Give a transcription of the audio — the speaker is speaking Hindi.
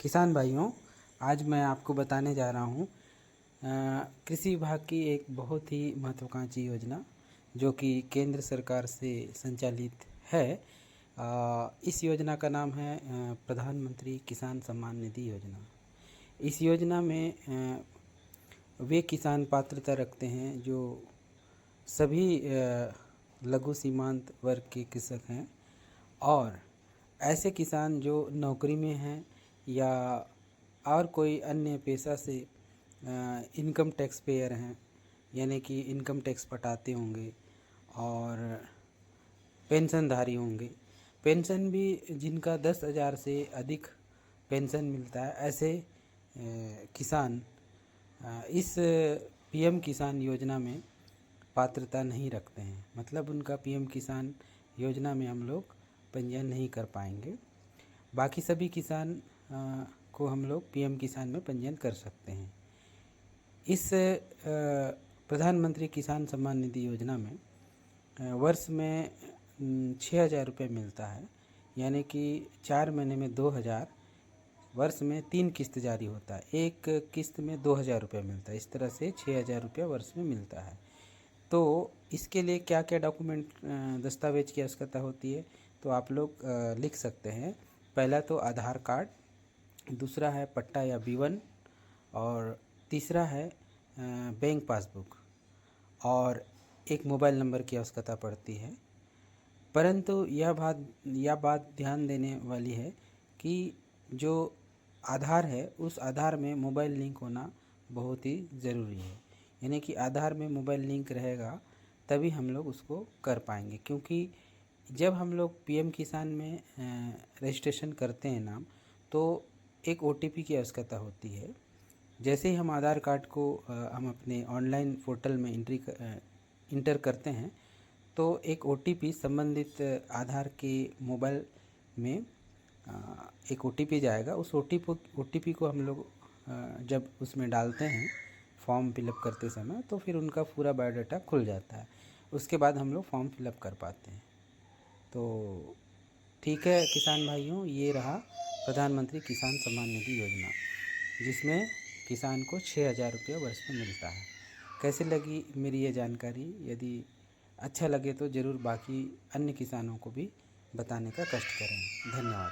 किसान भाइयों, आज मैं आपको बताने जा रहा हूँ कृषि विभाग की एक बहुत ही महत्वाकांक्षी योजना जो कि केंद्र सरकार से संचालित है। इस योजना का नाम है प्रधानमंत्री किसान सम्मान निधि योजना। इस योजना में वे किसान पात्रता रखते हैं जो सभी लघु सीमांत वर्ग के कृषक हैं और ऐसे किसान जो नौकरी में हैं या और कोई अन्य पेशा से इनकम टैक्स पेयर हैं, यानी कि इनकम टैक्स पटाते होंगे और पेंशनधारी होंगे। पेंशन भी जिनका 10,000 से अधिक पेंशन मिलता है, ऐसे किसान इस पीएम किसान योजना में पात्रता नहीं रखते हैं। मतलब उनका पीएम किसान योजना में हम लोग पंजीयन नहीं कर पाएंगे। बाकी सभी किसान को हम लोग पीएम किसान में पंजीयन कर सकते हैं। इस प्रधानमंत्री किसान सम्मान निधि योजना में वर्ष में 6,000 रुपये मिलता है, यानी कि 4 महीने में 2,000, वर्ष में 3 किस्त जारी होता है। एक किस्त में 2,000 रुपये मिलता है। इस तरह से 6,000 रुपये वर्ष में मिलता है। तो इसके लिए क्या क्या डॉक्यूमेंट दस्तावेज की आवश्यकता होती है, तो आप लोग लिख सकते हैं। पहला तो आधार कार्ड, दूसरा है पट्टा या B1 और तीसरा है बैंक पासबुक और एक मोबाइल नंबर की आवश्यकता पड़ती है। परंतु यह बात ध्यान देने वाली है कि जो आधार है उस आधार में मोबाइल लिंक होना बहुत ही ज़रूरी है। यानी कि आधार में मोबाइल लिंक रहेगा तभी हम लोग उसको कर पाएंगे, क्योंकि जब हम लोग पीएम किसान में रजिस्ट्रेशन करते हैं नाम, तो एक OTP की आवश्यकता होती है। जैसे ही हम आधार कार्ड को हम अपने ऑनलाइन पोर्टल में इंटर करते हैं तो एक OTP संबंधित आधार के मोबाइल में एक OTP जाएगा। उस OTP को हम लोग जब उसमें डालते हैं फॉर्म फिलअप करते समय, तो फिर उनका पूरा बायोडाटा खुल जाता है। उसके बाद हम लोग फॉर्म फिलअप कर पाते हैं। तो ठीक है किसान भाइयों, ये रहा प्रधानमंत्री किसान सम्मान निधि योजना, जिसमें किसान को 6,000 रुपये वर्ष में मिलता है। कैसे लगी मेरी ये जानकारी? यदि अच्छा लगे तो ज़रूर बाकी अन्य किसानों को भी बताने का कष्ट करें। धन्यवाद।